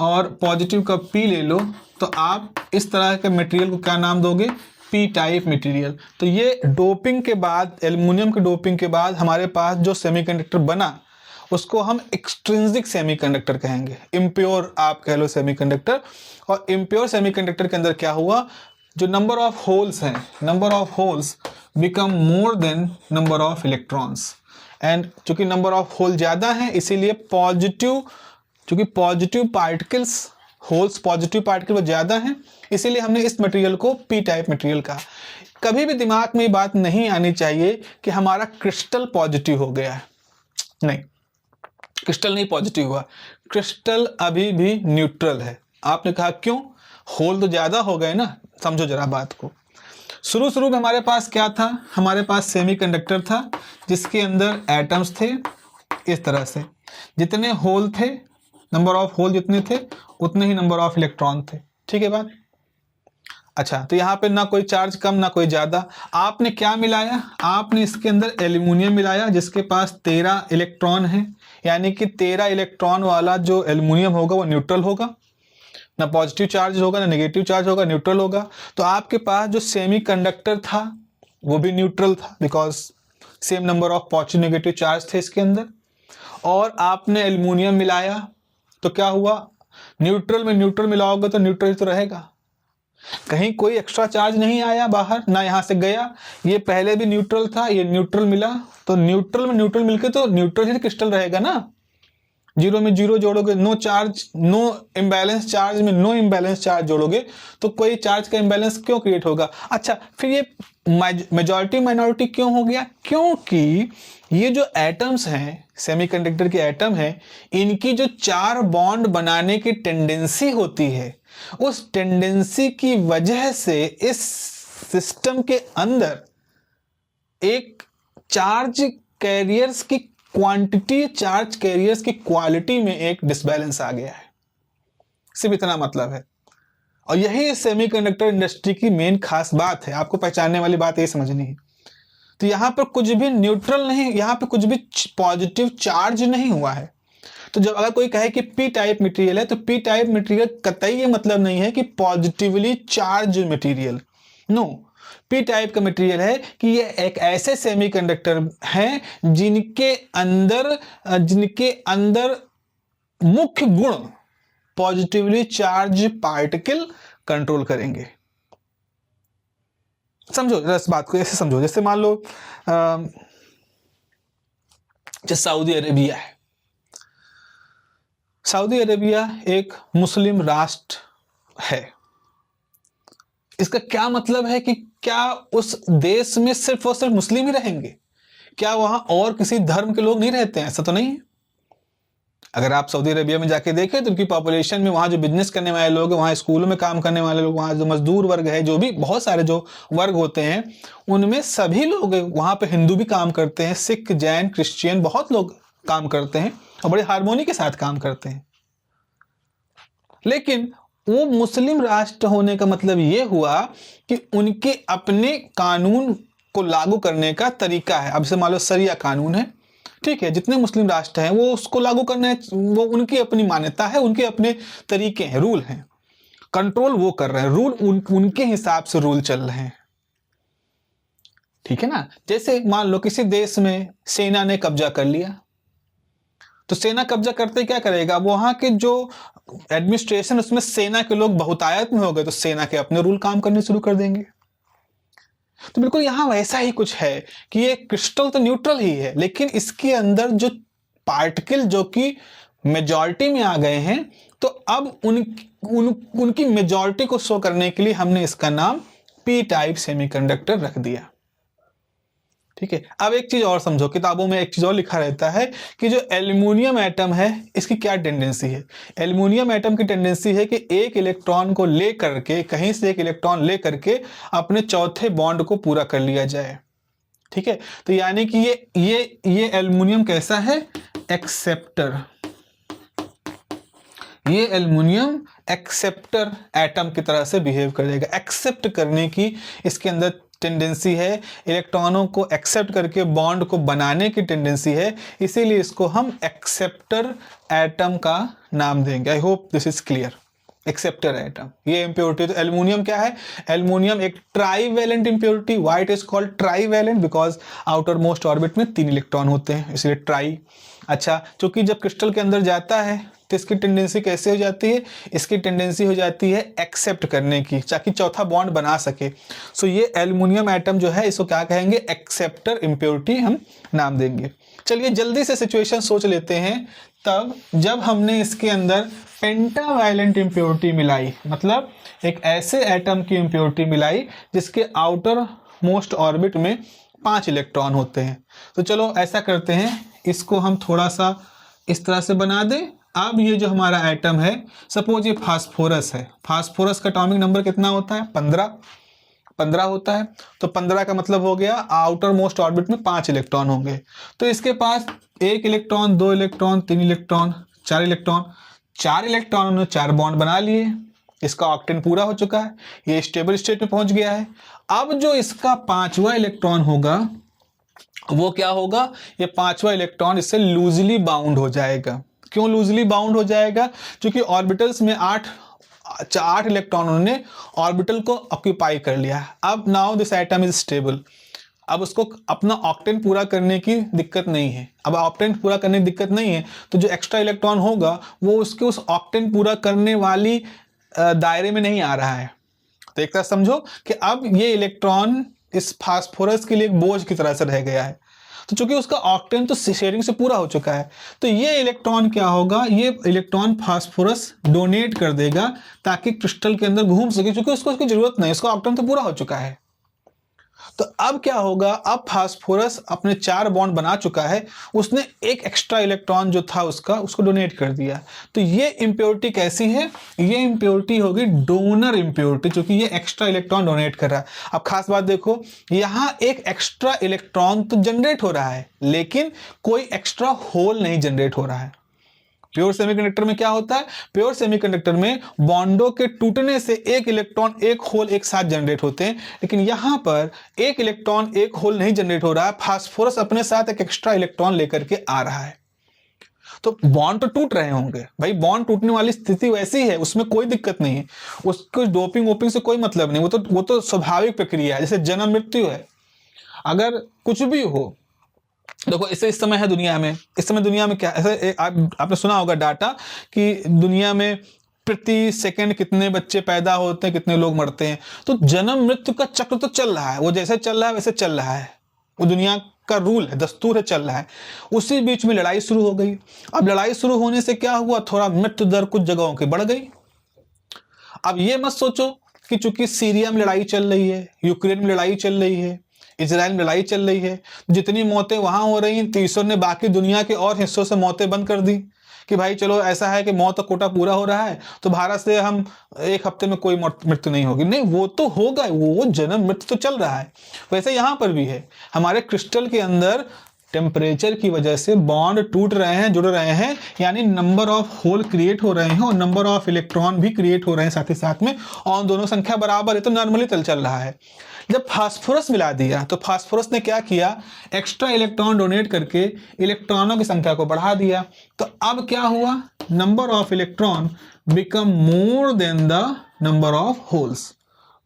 और पॉजिटिव का पी ले लो तो आप इस तरह के मटेरियल को क्या नाम दोगे, पी टाइप मटेरियल। तो ये डोपिंग के बाद, एल्युमिनियम के डोपिंग के बाद हमारे पास जो सेमीकंडक्टर बना उसको हम एक्सट्रिंसिक सेमीकंडक्टर कहेंगे, इम्प्योर आप कह लो सेमीकंडक्टर। और इम्प्योर सेमीकंडक्टर के अंदर क्या हुआ, जो नंबर ऑफ होल्स हैं, number of holes become more then number of electrons, and चूंकि नंबर ऑफ होल ज़्यादा है इसीलिए पॉजिटिव, चूंकि positive particles, holes positive particle वो ज़्यादा हैं, इसीलिए हमने इस मटेरियल को पी टाइप मटेरियल कहा। कभी भी दिमाग में ये बात नहीं आनी चाहिए कि हमारा क्रिस्टल पॉजिटिव हो गया है, नहीं, क्रिस्टल नहीं पॉजिटिव हुआ, क्रिस्टल अभी भी न्यूट्रल है। आपने कहा क्यों, होल तो ज़्यादा हो गए ना, समझो जरा बात को। शुरू में हमारे पास क्या था, हमारे पास सेमीकंडक्टर था जिसके अंदर एटम्स थे इस तरह से, जितने होल थे, नंबर ऑफ होल जितने थे उतने ही नंबर ऑफ इलेक्ट्रॉन थे, ठीक है बात। अच्छा, तो यहाँ पे ना कोई चार्ज कम ना कोई ज़्यादा। आपने क्या मिलाया, आपने इसके अंदर एल्युमिनियम मिलाया जिसके पास 13 इलेक्ट्रॉन है, यानी कि 13 इलेक्ट्रॉन वाला जो एल्युमिनियम होगा वो न्यूट्रल होगा, ना पॉजिटिव चार्ज होगा ना नेगेटिव चार्ज होगा, न्यूट्रल होगा। तो आपके पास जो सेमीकंडक्टर था वो भी न्यूट्रल था, because same number of positive negative charge थे इसके अंदर। और आपने एल्युमिनियम मिलाया तो क्या हुआ, न्यूट्रल में न्यूट्रल मिलाओगे तो न्यूट्रल तो रहेगा, कहीं कोई एक्स्ट्रा चार्ज नहीं आया बाहर, ना यहाँ से गया, ये पहले भी न्यूट्रल था, ये न्यूट्रल मिला, तो न्यूट्रल में न्यूट्रल मिलके तो न्यूट्रल ही क्रिस्टल रहेगा ना। जीरो में जीरो जोड़ोगे, no charge, no imbalance charge में नो इम्बैलेंस चार्ज जोड़ोगे तो कोई चार्ज का इम्बैलेंस क्यों क्रिएट होगा। अच्छा, फिर ये मेजॉरिटी माइनॉरिटी क्यों हो गया, क्योंकि ये जो एटम्स हैं, सेमीकंडक्टर के एटम हैं, इनकी जो 4 बॉन्ड बनाने की टेंडेंसी होती है, उस टेंडेंसी की वजह से इस सिस्टम के अंदर एक चार्ज कैरियर्स की क्वांटिटी, चार्ज कैरियर्स की क्वालिटी में एक डिसबैलेंस आ गया है, सिर्फ इतना मतलब है। और यही सेमीकंडक्टर इंडस्ट्री की मेन खास बात है, आपको पहचानने वाली बात ये समझनी है। तो यहाँ पर कुछ भी न्यूट्रल नहीं, यहाँ पे कुछ भी पॉजिटिव चार्ज नहीं हुआ है। तो जब अगर कोई कहे कि पी टाइप मटेरियल है, तो पी टाइप मटेरियल कतई ये मतलब नहीं है कि positively charge material, no. P type का मटेरियल है कि ये एक ऐसे सेमीकंडक्टर हैं जिनके अंदर मुख्य गुण पॉजिटिवली चार्ज पार्टिकल कंट्रोल करेंगे। समझो इस बात को, ऐसे समझो जैसे मान लो जैसे सऊदी अरेबिया है। सऊदी अरेबिया एक मुस्लिम राष्ट्र है। इसका क्या मतलब है कि क्या उस देश में सिर्फ और सिर्फ मुस्लिम ही रहेंगे, क्या वहां और किसी धर्म के लोग नहीं रहते हैं, ऐसा तो नहीं है। अगर आप सऊदी अरेबिया में जाके देखें तो उनकी पॉपुलेशन में वहाँ जो बिजनेस करने वाले लोग, वहाँ स्कूलों में काम करने वाले लोग, वहाँ जो मजदूर वर्ग है, जो भी बहुत सारे जो वर्ग होते हैं, उनमें सभी लोग, वहाँ पे हिंदू भी काम करते हैं, सिख, जैन, क्रिश्चियन, बहुत लोग काम करते हैं और बड़े हार्मोनी के साथ काम करते हैं। लेकिन वो मुस्लिम राष्ट्र होने का मतलब ये हुआ कि उनके अपने कानून को लागू करने का तरीका है। अब से मान लो शरिया कानून है, ठीक है, जितने मुस्लिम राष्ट्र हैं वो उसको लागू करना है, वो उनकी अपनी मान्यता है, उनके अपने तरीके हैं, रूल हैं, कंट्रोल वो कर रहे हैं, रूल उनके हिसाब से रूल चल रहे हैं, ठीक है ना। जैसे मान लो किसी देश में सेना ने कब्जा कर लिया, तो सेना कब्जा करते क्या करेगा, वहां के जो एडमिनिस्ट्रेशन, उसमें सेना के लोग बहुतायत में हो गए तो सेना के अपने रूल काम करने शुरू कर देंगे। तो बिल्कुल यहां वैसा ही कुछ है कि ये क्रिस्टल तो न्यूट्रल ही है, लेकिन इसके अंदर जो पार्टिकल जो कि मेजॉरिटी में आ गए हैं, तो अब उनकी मेजॉरिटी को शो करने के लिए हमने इसका नाम पी टाइप सेमीकंडक्टर रख दिया। ठीक है, अब एक चीज और समझो, किताबों में एक चीज और लिखा रहता है कि जो एल्युमिनियम एटम है इसकी क्या टेंडेंसी है। एल्युमिनियम एटम की टेंडेंसी है कि एक इलेक्ट्रॉन को ले करके, कहीं से एक इलेक्ट्रॉन ले करके अपने चौथे बॉन्ड को पूरा कर लिया जाए। ठीक है, तो यानी कि ये एल्युमिनियम कैसा है, एक्सेप्टर। ये एल्युमिनियम एक्सेप्टर एटम की तरह से बिहेव कर जाएगा, एक्सेप्ट करने की इसके अंदर टेंडेंसी है, इलेक्ट्रॉनों को एक्सेप्ट करके बॉन्ड को बनाने की टेंडेंसी है, इसीलिए इसको हम एक्सेप्टर एटम का नाम देंगे। I hope this is clear. Acceptor atom, ये इम्प्योरिटी। तो एल्युमिनियम क्या है, एल्युमिनियम एक trivalent impurity. Why it is called trivalent, because outer most orbit में 3 इलेक्ट्रॉन होते हैं, इसलिए ट्राई। अच्छा, क्योंकि जब क्रिस्टल के अंदर जाता है तो इसकी टेंडेंसी कैसे हो जाती है, इसकी टेंडेंसी हो जाती है एक्सेप्ट करने की, ताकि चौथा बॉन्ड बना सके। सो ये एल्युमिनियम एटम जो है इसको क्या कहेंगे, एक्सेप्टर इम्प्योरिटी हम नाम देंगे। चलिए जल्दी से सिचुएशन सोच लेते हैं, तब जब हमने इसके अंदर पेंटावैलेंट इम्प्योरिटी मिलाई, मतलब एक ऐसे एटम की इम्प्योरिटी मिलाई जिसके आउटर मोस्ट ऑर्बिट में 5 इलेक्ट्रॉन होते हैं। तो चलो ऐसा करते हैं, इसको हम थोड़ा सा इस तरह से बना दें। अब ये जो हमारा एटम है, सपोज ये फास्फोरस है, फास्फोरस का एटॉमिक नंबर कितना होता है, 15 होता है। तो 15 का मतलब हो गया आउटर मोस्ट ऑर्बिट में 5 इलेक्ट्रॉन होंगे। तो इसके पास 1 electron, 2 electron, 3 electron, 4 electron, 4 electron ने 4 बॉन्ड बना लिए। इसका ऑक्टेन पूरा हो चुका है, ये स्टेबल स्टेट में पहुंच गया है। अब जो इसका 5वां इलेक्ट्रॉन होगा वो क्या होगा, ये 5वां इलेक्ट्रॉन इससे लूजली बाउंड हो जाएगा। क्यों लूजली बाउंड हो जाएगा, क्योंकि ऑर्बिटल्स में 8 इलेक्ट्रॉनों ने ऑर्बिटल को ऑक्यूपाई कर लिया। अब now this atom is stable, अब उसको अपना ऑक्टेन पूरा करने की दिक्कत नहीं है। अब ऑक्टेन पूरा करने की दिक्कत नहीं है तो जो एक्स्ट्रा इलेक्ट्रॉन होगा वो उसके उस ऑक्टेन पूरा करने वाली दायरे में नहीं आ रहा है। तो एक तरह समझो कि अब ये इलेक्ट्रॉन इस फास्फोरस के लिए एक बोझ की तरह से रह गया है। तो चूंकि उसका ऑक्टेन तो शेयरिंग से पूरा हो चुका है, तो ये इलेक्ट्रॉन क्या होगा, ये इलेक्ट्रॉन फास्फोरस डोनेट कर देगा ताकि क्रिस्टल के अंदर घूम सके, क्योंकि उसको उसकी जरूरत नहीं, उसका ऑक्टेन तो पूरा हो चुका है। तो अब क्या होगा, अब फास्फोरस अपने 4 बॉन्ड बना चुका है, उसने एक एक्स्ट्रा इलेक्ट्रॉन जो था उसको डोनेट कर दिया। तो ये इम्प्योरिटी कैसी है, ये इम्प्योरिटी होगी डोनर इम्प्योरिटी, क्योंकि ये एक्स्ट्रा इलेक्ट्रॉन डोनेट कर रहा है। अब खास बात देखो, यहाँ एक एक्स्ट्रा इलेक्ट्रॉन तो जनरेट हो रहा है लेकिन कोई एक्स्ट्रा होल नहीं जनरेट हो रहा है। प्योर सेमीकंडक्टर में क्या होता है, प्योर सेमीकंडक्टर में बॉन्डों के टूटने से एक इलेक्ट्रॉन एक होल एक साथ जनरेट होते हैं, लेकिन यहां पर एक इलेक्ट्रॉन एक होल नहीं जनरेट हो रहा है, फास्फोरस अपने साथ एक एक्स्ट्रा इलेक्ट्रॉन लेकर के आ रहा है। तो बॉन्ड तो टूट रहे होंगे भाई, बॉन्ड टूटने वाली स्थिति वैसी है, उसमें कोई दिक्कत नहीं है, उसको डोपिंग वोपिंग से कोई मतलब नहीं, वो तो स्वाभाविक प्रक्रिया है, जैसे जन्म मृत्यु है। अगर कुछ भी हो, देखो इस समय है दुनिया में, इस समय दुनिया में क्या ऐसे आपने सुना होगा डाटा कि दुनिया में प्रति सेकंड कितने बच्चे पैदा होते हैं, कितने लोग मरते हैं। तो जन्म मृत्यु का चक्र तो चल रहा है, वो जैसे चल रहा है वैसे चल रहा है, वो दुनिया का रूल है, दस्तूर है, चल रहा है। उसी बीच में लड़ाई शुरू हो गई। अब लड़ाई शुरू होने से क्या हुआ, थोड़ा मृत्यु दर कुछ जगहों की बढ़ गई। अब ये मत सोचो कि चूंकि सीरिया में लड़ाई चल रही है, यूक्रेन में लड़ाई चल रही है, इजराइल में लड़ाई चल रही है, जितनी मौतें वहां हो रही हैं, तो ईश्वर ने बाकी दुनिया के और हिस्सों से मौतें बंद कर दी कि भाई चलो ऐसा है कि मौत का कोटा पूरा हो रहा है तो भारत से हम एक हफ्ते में कोई मृत्यु नहीं होगी। नहीं, वो तो होगा, वो जन्म मृत्यु तो चल रहा है। वैसे यहां पर भी है, हमारे क्रिस्टल के अंदर टेम्परेचर की वजह से बॉन्ड टूट रहे हैं, जुड़ रहे हैं, यानी नंबर ऑफ होल क्रिएट हो रहे हैं और नंबर ऑफ इलेक्ट्रॉन भी क्रिएट हो रहे हैं साथ ही साथ में, और दोनों संख्या बराबर है, तो नॉर्मली चल रहा है। जब फास्फोरस मिला दिया तो फास्फोरस ने क्या किया, एक्स्ट्रा इलेक्ट्रॉन डोनेट करके इलेक्ट्रॉनों की संख्या को बढ़ा दिया। तो अब क्या हुआ, number of electron become more than the number of holes,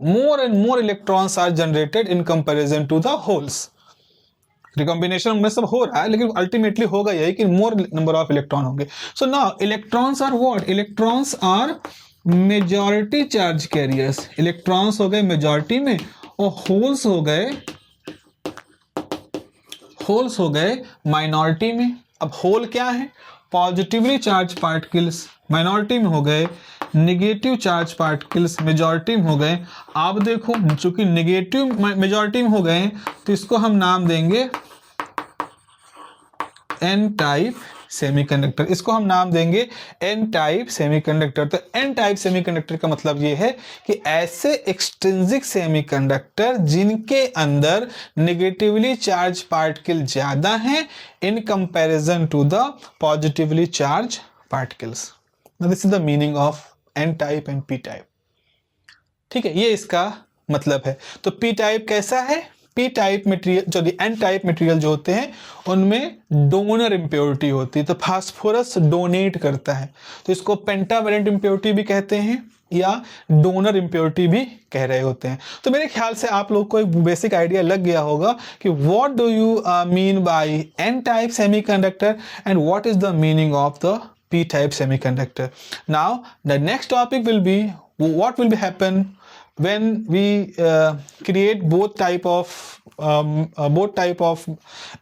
more and more electrons are generated in comparison to the holes. Recombination में सब हो रहा है लेकिन अल्टीमेटली होगा यही कि मोर नंबर ऑफ इलेक्ट्रॉन होंगे। So now electrons are what, electrons are majority charge carriers. Electrons हो गए मेजॉरिटी में और होल्स हो गए माइनॉरिटी में। अब होल क्या है, पॉजिटिवली चार्ज पार्टिकल्स, माइनॉरिटी में हो गए निगेटिव चार्ज पार्टिकल्स मेजॉरिटी में हो गए। आप देखो चूंकि निगेटिव मेजॉरिटी में हो गए तो इसको हम नाम देंगे एन टाइप सेमीकंडक्टर। इसको हम नाम देंगे एन टाइप सेमीकंडक्टर। तो एन टाइप सेमीकंडक्टर का मतलब ये है कि ऐसे एक्सट्रिंसिक सेमीकंडक्टर जिनके अंदर नेगेटिवली चार्ज पार्टिकल ज्यादा हैं in comparison to the positively charge particles. This is the meaning of N type and P type. ठीक है, ये इसका मतलब है। तो पी टाइप कैसा है? पी टाइप मटेरियल जो एन टाइप मटेरियल जो होते हैं उनमें डोनर इम्प्योरिटी होती है। तो फास्फोरस डोनेट करता है, तो इसको पेंटावेलेंट इम्प्योरिटी भी कहते हैं या डोनर इम्प्योरिटी भी कह रहे होते हैं। तो मेरे ख्याल से आप लोग को एक बेसिक आइडिया लग गया होगा कि what do you mean by N type semiconductor and what is the meaning of the P type semiconductor. Now the next topic will be what will be happen when we create both type of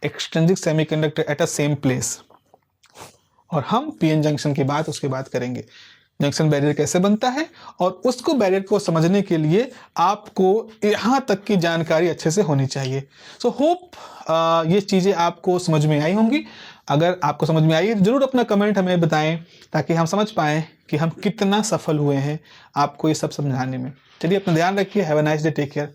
extrinsic semiconductor at a same place. और हम PN junction की बात उसके बाद करेंगे। Junction barrier कैसे बनता है और उसको बैरियर को समझने के लिए आपको यहाँ तक की जानकारी अच्छे से होनी चाहिए। सो होप ये चीज़ें आपको समझ में आई होंगी। अगर आपको समझ में आई जरूर अपना कमेंट हमें बताएं ताकि हम समझ पाएँ कि हम कितना सफल हुए हैं आपको ये सब समझाने में। चलिए अपना ध्यान रखिए। Have a nice day, take care.